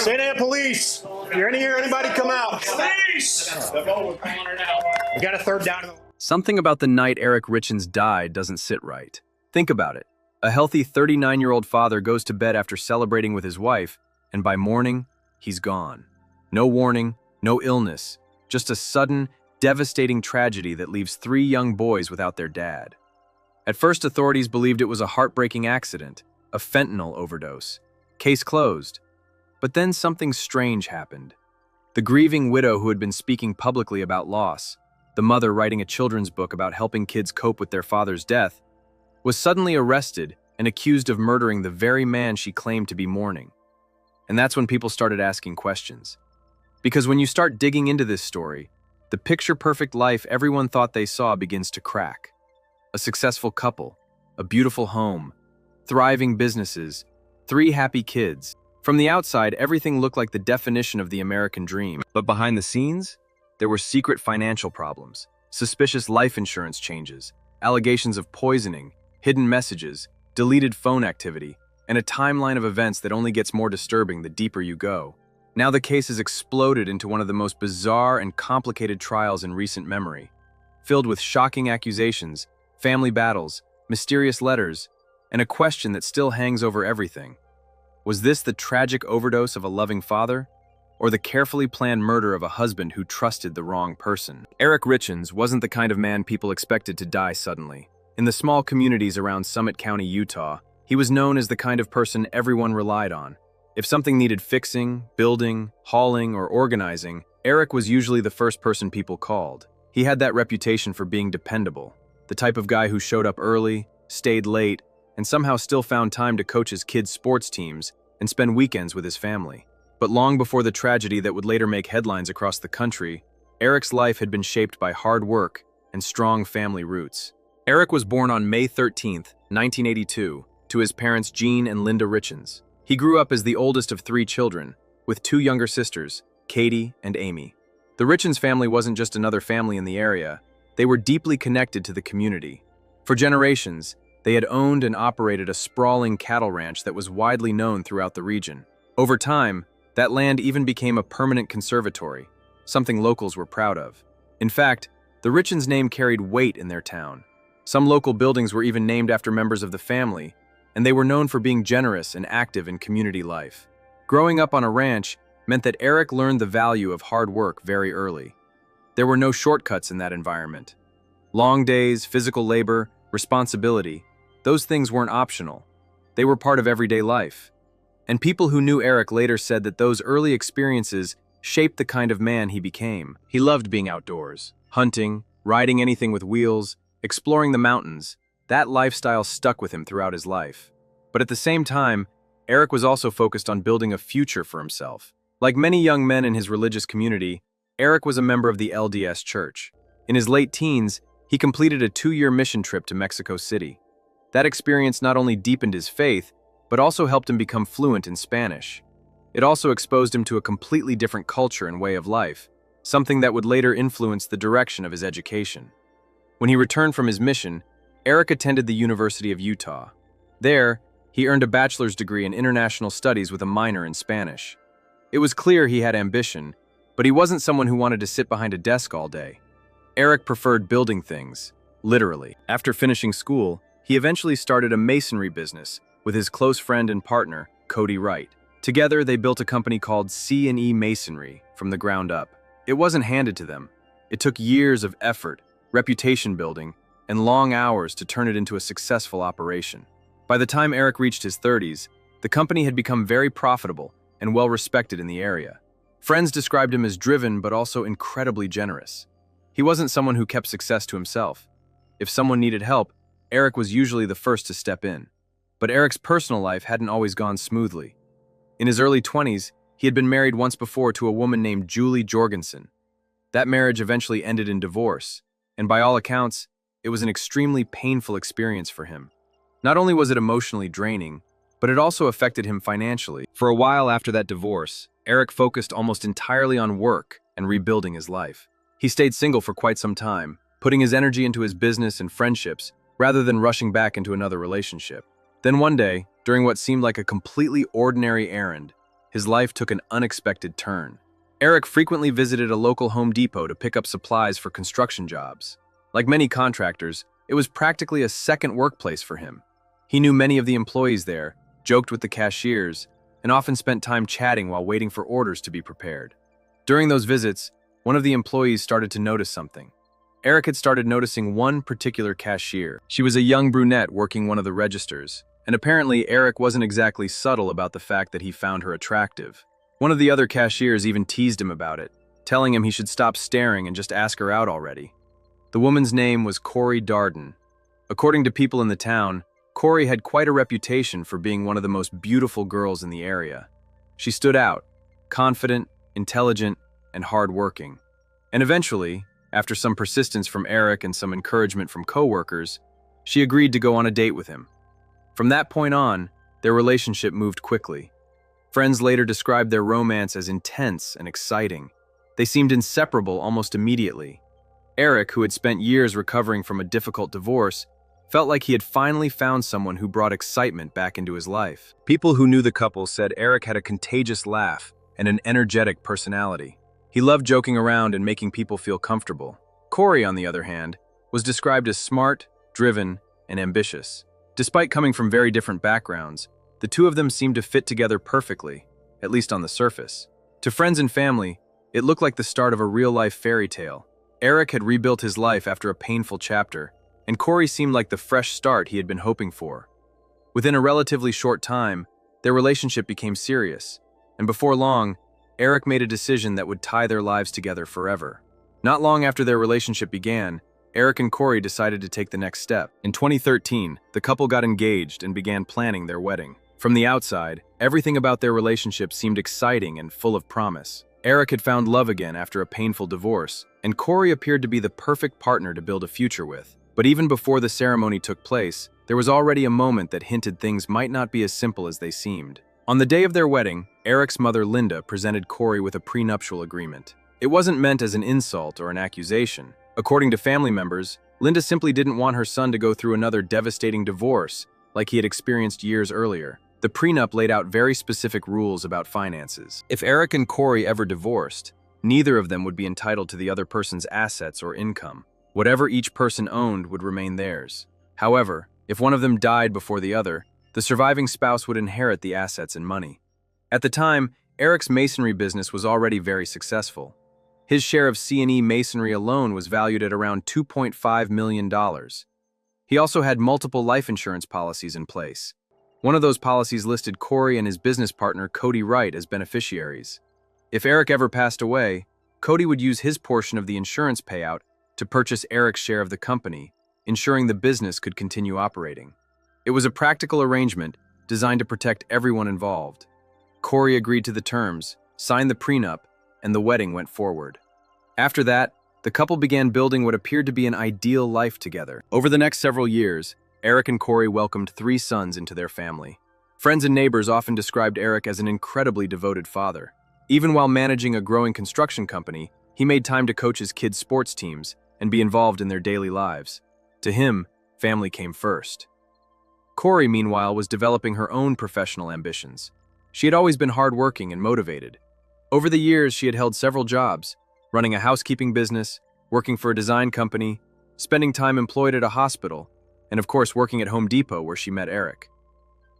St. Anne Police, if you're in here, anybody come out. Police! We got a third down. Something about the night Eric Richins died doesn't sit right. Think about it. A healthy 39-year-old father goes to bed after celebrating with his wife, and by morning, he's gone. No warning, no illness, just a sudden, devastating tragedy that leaves 3 young boys without their dad. At first, authorities believed it was a heartbreaking accident, a fentanyl overdose. Case closed. But then something strange happened. The grieving widow who had been speaking publicly about loss, the mother writing a children's book about helping kids cope with their father's death, was suddenly arrested and accused of murdering the very man she claimed to be mourning. And that's when people started asking questions. Because when you start digging into this story, the picture-perfect life everyone thought they saw begins to crack. A successful couple, a beautiful home, thriving businesses, 3 happy kids. From the outside, everything looked like the definition of the American dream. But behind the scenes, there were secret financial problems, suspicious life insurance changes, allegations of poisoning, hidden messages, deleted phone activity, and a timeline of events that only gets more disturbing the deeper you go. Now the case has exploded into one of the most bizarre and complicated trials in recent memory, filled with shocking accusations, family battles, mysterious letters, and a question that still hangs over everything. Was this the tragic overdose of a loving father, or the carefully planned murder of a husband who trusted the wrong person? Eric Richins wasn't the kind of man people expected to die suddenly. In the small communities around Summit County, Utah, he was known as the kind of person everyone relied on. If something needed fixing, building, hauling, or organizing, Eric was usually the first person people called. He had that reputation for being dependable, the type of guy who showed up early, stayed late, and somehow still found time to coach his kids' sports teams and spend weekends with his family. But long before the tragedy that would later make headlines across the country, Eric's life had been shaped by hard work and strong family roots. Eric was born on May 13, 1982, to his parents Jean and Linda Richins. He grew up as the oldest of 3 children, with 2 younger sisters, Katie and Amy. The Richins family wasn't just another family in the area, they were deeply connected to the community. For generations, they had owned and operated a sprawling cattle ranch that was widely known throughout the region. Over time, that land even became a permanent conservatory, something locals were proud of. In fact, the Richins' name carried weight in their town. Some local buildings were even named after members of the family, and they were known for being generous and active in community life. Growing up on a ranch meant that Eric learned the value of hard work very early. There were no shortcuts in that environment. Long days, physical labor, responsibility, those things weren't optional. They were part of everyday life. And people who knew Eric later said that those early experiences shaped the kind of man he became. He loved being outdoors, hunting, riding anything with wheels, exploring the mountains. That lifestyle stuck with him throughout his life. But at the same time, Eric was also focused on building a future for himself. Like many young men in his religious community, Eric was a member of the LDS Church. In his late teens, he completed a 2-year mission trip to Mexico City. That experience not only deepened his faith, but also helped him become fluent in Spanish. It also exposed him to a completely different culture and way of life, something that would later influence the direction of his education. When he returned from his mission, Eric attended the University of Utah. There, he earned a bachelor's degree in international studies with a minor in Spanish. It was clear he had ambition, but he wasn't someone who wanted to sit behind a desk all day. Eric preferred building things, literally. After finishing school, he eventually started a masonry business with his close friend and partner, Cody Wright. Together, they built a company called C&E Masonry from the ground up. It wasn't handed to them. It took years of effort, reputation building, and long hours to turn it into a successful operation. By the time Eric reached his 30s, the company had become very profitable and well-respected in the area. Friends described him as driven but also incredibly generous. He wasn't someone who kept success to himself. If someone needed help, Eric was usually the first to step in. But Eric's personal life hadn't always gone smoothly. In his early 20s, he had been married once before to a woman named Julie Jorgensen. That marriage eventually ended in divorce, and by all accounts, it was an extremely painful experience for him. Not only was it emotionally draining, but it also affected him financially. For a while after that divorce, Eric focused almost entirely on work and rebuilding his life. He stayed single for quite some time, putting his energy into his business and friendships rather than rushing back into another relationship. Then one day, during what seemed like a completely ordinary errand, his life took an unexpected turn. Eric frequently visited a local Home Depot to pick up supplies for construction jobs. Like many contractors, it was practically a second workplace for him. He knew many of the employees there, joked with the cashiers, and often spent time chatting while waiting for orders to be prepared. During those visits, one of the employees started to notice something. Eric had started noticing one particular cashier. She was a young brunette working one of the registers, and apparently Eric wasn't exactly subtle about the fact that he found her attractive. One of the other cashiers even teased him about it, telling him he should stop staring and just ask her out already. The woman's name was Corey Darden. According to people in the town, Corey had quite a reputation for being one of the most beautiful girls in the area. She stood out, confident, intelligent, and hardworking. And eventually, after some persistence from Eric and some encouragement from coworkers, she agreed to go on a date with him. From that point on, their relationship moved quickly. Friends later described their romance as intense and exciting. They seemed inseparable almost immediately. Eric, who had spent years recovering from a difficult divorce, felt like he had finally found someone who brought excitement back into his life. People who knew the couple said Eric had a contagious laugh and an energetic personality. He loved joking around and making people feel comfortable. Corey, on the other hand, was described as smart, driven, and ambitious. Despite coming from very different backgrounds, the two of them seemed to fit together perfectly, at least on the surface. To friends and family, it looked like the start of a real-life fairy tale. Eric had rebuilt his life after a painful chapter, and Corey seemed like the fresh start he had been hoping for. Within a relatively short time, their relationship became serious, and before long, Eric made a decision that would tie their lives together forever. Not long after their relationship began, Eric and Corey decided to take the next step. In 2013, the couple got engaged and began planning their wedding. From the outside, everything about their relationship seemed exciting and full of promise. Eric had found love again after a painful divorce, and Corey appeared to be the perfect partner to build a future with. But even before the ceremony took place, there was already a moment that hinted things might not be as simple as they seemed. On the day of their wedding, Eric's mother Linda presented Corey with a prenuptial agreement. It wasn't meant as an insult or an accusation. According to family members, Linda simply didn't want her son to go through another devastating divorce like he had experienced years earlier. The prenup laid out very specific rules about finances. If Eric and Corey ever divorced, neither of them would be entitled to the other person's assets or income. Whatever each person owned would remain theirs. However, if one of them died before the other, the surviving spouse would inherit the assets and money. At the time, Eric's masonry business was already very successful. His share of C&E masonry alone was valued at around $2.5 million. He also had multiple life insurance policies in place. One of those policies listed Corey and his business partner Cody Wright as beneficiaries. If Eric ever passed away, Cody would use his portion of the insurance payout to purchase Eric's share of the company, ensuring the business could continue operating. It was a practical arrangement designed to protect everyone involved. Corey agreed to the terms, signed the prenup, and the wedding went forward. After that, the couple began building what appeared to be an ideal life together. Over the next several years, Eric and Corey welcomed 3 sons into their family. Friends and neighbors often described Eric as an incredibly devoted father. Even while managing a growing construction company, he made time to coach his kids' sports teams and be involved in their daily lives. To him, family came first. Corey, meanwhile, was developing her own professional ambitions. She had always been hardworking and motivated. Over the years, she had held several jobs, running a housekeeping business, working for a design company, spending time employed at a hospital, and of course working at Home Depot where she met Eric.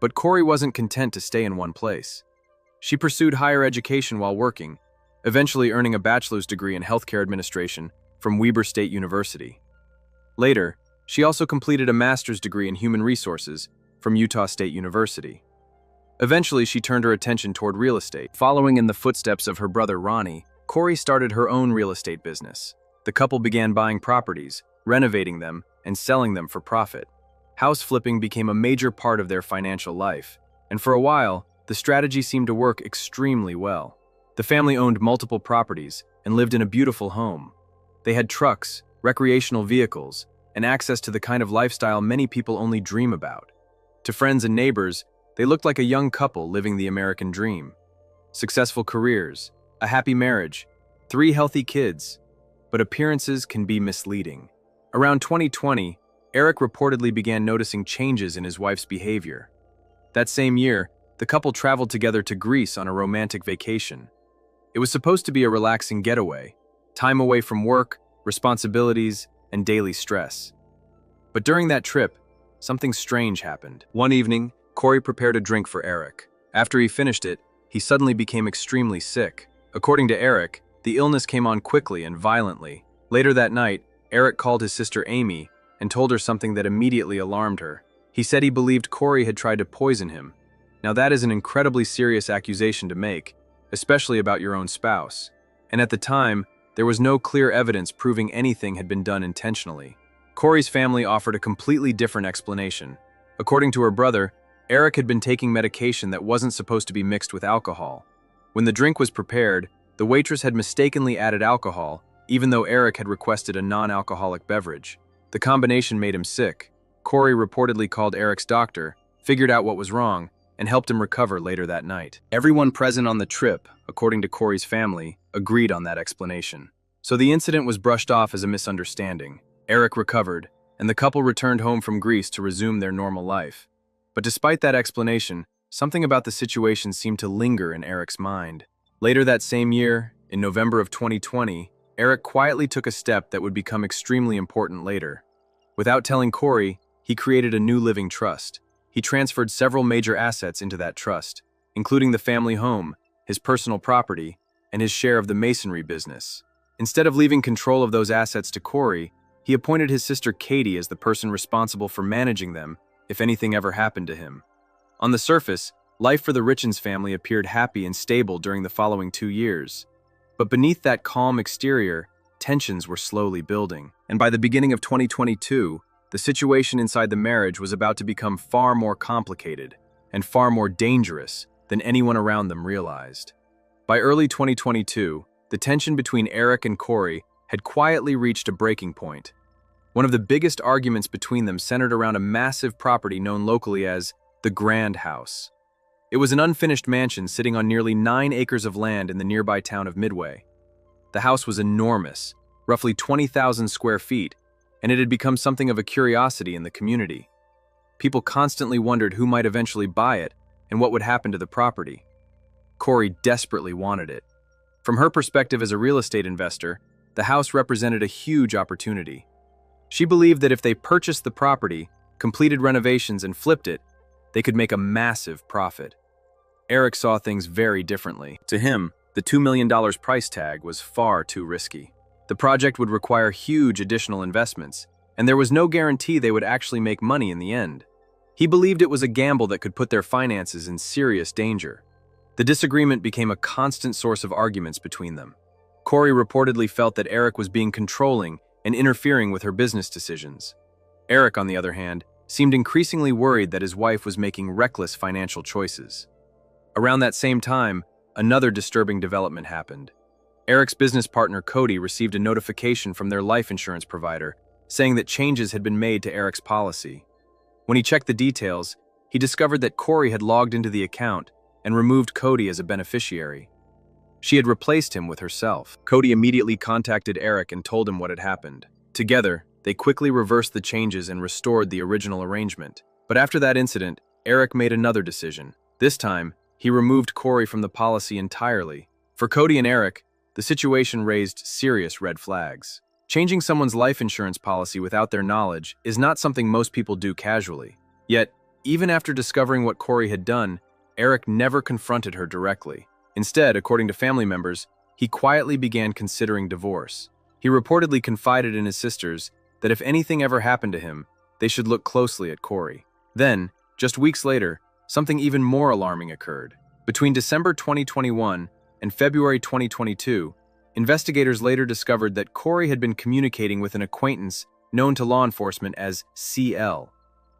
But Corey wasn't content to stay in one place. She pursued higher education while working, eventually earning a bachelor's degree in healthcare administration from Weber State University. Later, she also completed a master's degree in human resources from Utah State University. Eventually, she turned her attention toward real estate. Following in the footsteps of her brother Ronnie, Corey started her own real estate business. The couple began buying properties, renovating them, and selling them for profit. House flipping became a major part of their financial life, and for a while, the strategy seemed to work extremely well. The family owned multiple properties and lived in a beautiful home. They had trucks, recreational vehicles, and access to the kind of lifestyle many people only dream about. To friends and neighbors, they looked like a young couple living the American dream. Successful careers, a happy marriage, 3 healthy kids, but appearances can be misleading. Around 2020, Eric reportedly began noticing changes in his wife's behavior. That same year, the couple traveled together to Greece on a romantic vacation. It was supposed to be a relaxing getaway, time away from work, responsibilities, and daily stress. But during that trip, something strange happened. One evening, Corey prepared a drink for Eric. After he finished it, he suddenly became extremely sick. According to Eric, the illness came on quickly and violently. Later that night, Eric called his sister Amy and told her something that immediately alarmed her. He said he believed Corey had tried to poison him. Now that is an incredibly serious accusation to make, especially about your own spouse. And at the time, there was no clear evidence proving anything had been done intentionally. Corey's family offered a completely different explanation. According to her brother, Eric had been taking medication that wasn't supposed to be mixed with alcohol. When the drink was prepared, the waitress had mistakenly added alcohol, even though Eric had requested a non-alcoholic beverage. The combination made him sick. Corey reportedly called Eric's doctor, figured out what was wrong, and helped him recover later that night. Everyone present on the trip, according to Corey's family, agreed on that explanation. So the incident was brushed off as a misunderstanding. Eric recovered, and the couple returned home from Greece to resume their normal life. But despite that explanation, something about the situation seemed to linger in Eric's mind. Later that same year, in November of 2020, Eric quietly took a step that would become extremely important later. Without telling Corey, he created a new living trust. He transferred several major assets into that trust, including the family home, his personal property, and his share of the masonry business. Instead of leaving control of those assets to Corey, he appointed his sister Katie as the person responsible for managing them if anything ever happened to him. On the surface, life for the Richens family appeared happy and stable during the following 2 years. But beneath that calm exterior, tensions were slowly building. And by the beginning of 2022, the situation inside the marriage was about to become far more complicated and far more dangerous than anyone around them realized. By early 2022, the tension between Eric and Corey had quietly reached a breaking point. One of the biggest arguments between them centered around a massive property known locally as the Grand House. It was an unfinished mansion sitting on nearly 9 acres of land in the nearby town of Midway. The house was enormous, roughly 20,000 square feet, and it had become something of a curiosity in the community. People constantly wondered who might eventually buy it and what would happen to the property. Corey desperately wanted it. From her perspective as a real estate investor, the house represented a huge opportunity. She believed that if they purchased the property, completed renovations, and flipped it, they could make a massive profit. Eric saw things very differently. To him, the $2 million price tag was far too risky. The project would require huge additional investments, and there was no guarantee they would actually make money in the end. He believed it was a gamble that could put their finances in serious danger. The disagreement became a constant source of arguments between them. Corey reportedly felt that Eric was being controlling and interfering with her business decisions. Eric, on the other hand, seemed increasingly worried that his wife was making reckless financial choices. Around that same time, another disturbing development happened. Eric's business partner Cody received a notification from their life insurance provider saying that changes had been made to Eric's policy. When he checked the details, he discovered that Corey had logged into the account and removed Cody as a beneficiary. She had replaced him with herself. Cody immediately contacted Eric and told him what had happened. Together, they quickly reversed the changes and restored the original arrangement. But after that incident, Eric made another decision. This time, he removed Corey from the policy entirely. For Cody and Eric, the situation raised serious red flags. Changing someone's life insurance policy without their knowledge is not something most people do casually. Yet, even after discovering what Corey had done, Eric never confronted her directly. Instead, according to family members, he quietly began considering divorce. He reportedly confided in his sisters that if anything ever happened to him, they should look closely at Corey. Then, just weeks later, something even more alarming occurred. Between December 2021 and February 2022, investigators later discovered that Corey had been communicating with an acquaintance known to law enforcement as CL,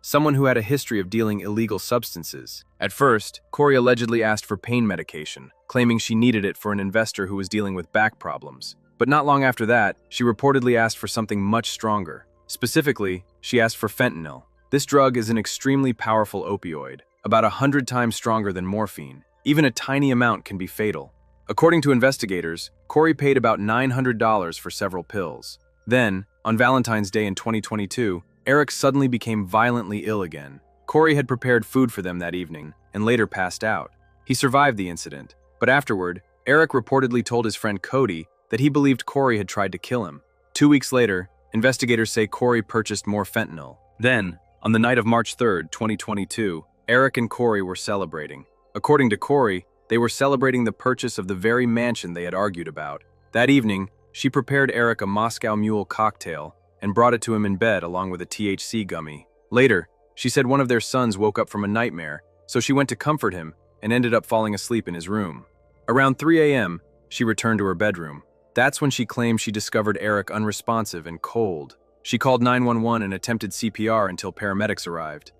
someone who had a history of dealing illegal substances. At first, Corey allegedly asked for pain medication, claiming she needed it for an investor who was dealing with back problems. But not long after that, she reportedly asked for something much stronger. Specifically, she asked for fentanyl. This drug is an extremely powerful opioid, about 100 times stronger than morphine. Even a tiny amount can be fatal. According to investigators, Corey paid about $900 for several pills. Then, on Valentine's Day in 2022, Eric suddenly became violently ill again. Corey had prepared food for them that evening and later passed out. He survived the incident, but afterward, Eric reportedly told his friend Cody that he believed Corey had tried to kill him. 2 weeks later, investigators say Corey purchased more fentanyl. Then, on the night of March 3rd, 2022, Eric and Corey were celebrating. According to Corey, they were celebrating the purchase of the very mansion they had argued about. That evening, she prepared Eric a Moscow Mule cocktail and brought it to him in bed along with a THC gummy. Later, she said one of their sons woke up from a nightmare, so she went to comfort him and ended up falling asleep in his room. Around 3 a.m., she returned to her bedroom. That's when she claimed she discovered Eric unresponsive and cold. She called 911 and attempted CPR until paramedics arrived.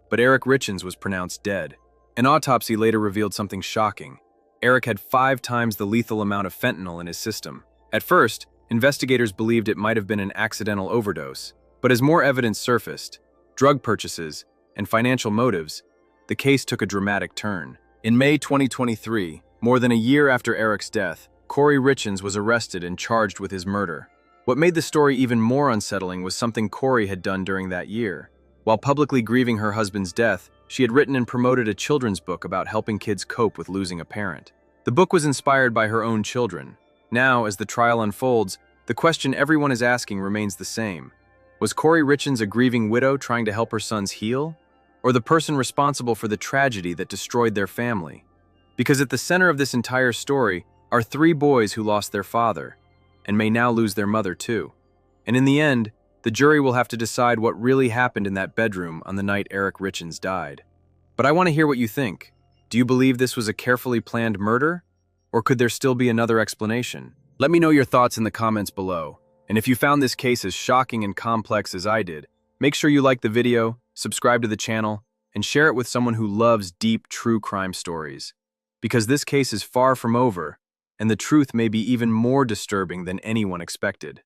But Eric Richins was pronounced dead. An autopsy later revealed something shocking. Eric had 5 times the lethal amount of fentanyl in his system. At first, investigators believed it might have been an accidental overdose, but as more evidence surfaced, drug purchases, and financial motives, the case took a dramatic turn. In May 2023, more than a year after Eric's death, Corey Richins was arrested and charged with his murder. What made the story even more unsettling was something Corey had done during that year. While publicly grieving her husband's death, she had written and promoted a children's book about helping kids cope with losing a parent. The book was inspired by her own children. Now, as the trial unfolds, the question everyone is asking remains the same. Was Corey Richins a grieving widow trying to help her sons heal? Or the person responsible for the tragedy that destroyed their family? Because at the center of this entire story are 3 boys who lost their father, and may now lose their mother too. And in the end, the jury will have to decide what really happened in that bedroom on the night Eric Richins died. But I want to hear what you think. Do you believe this was a carefully planned murder? Or could there still be another explanation? Let me know your thoughts in the comments below. And if you found this case as shocking and complex as I did, make sure you like the video, subscribe to the channel, and share it with someone who loves deep, true crime stories. Because this case is far from over, and the truth may be even more disturbing than anyone expected.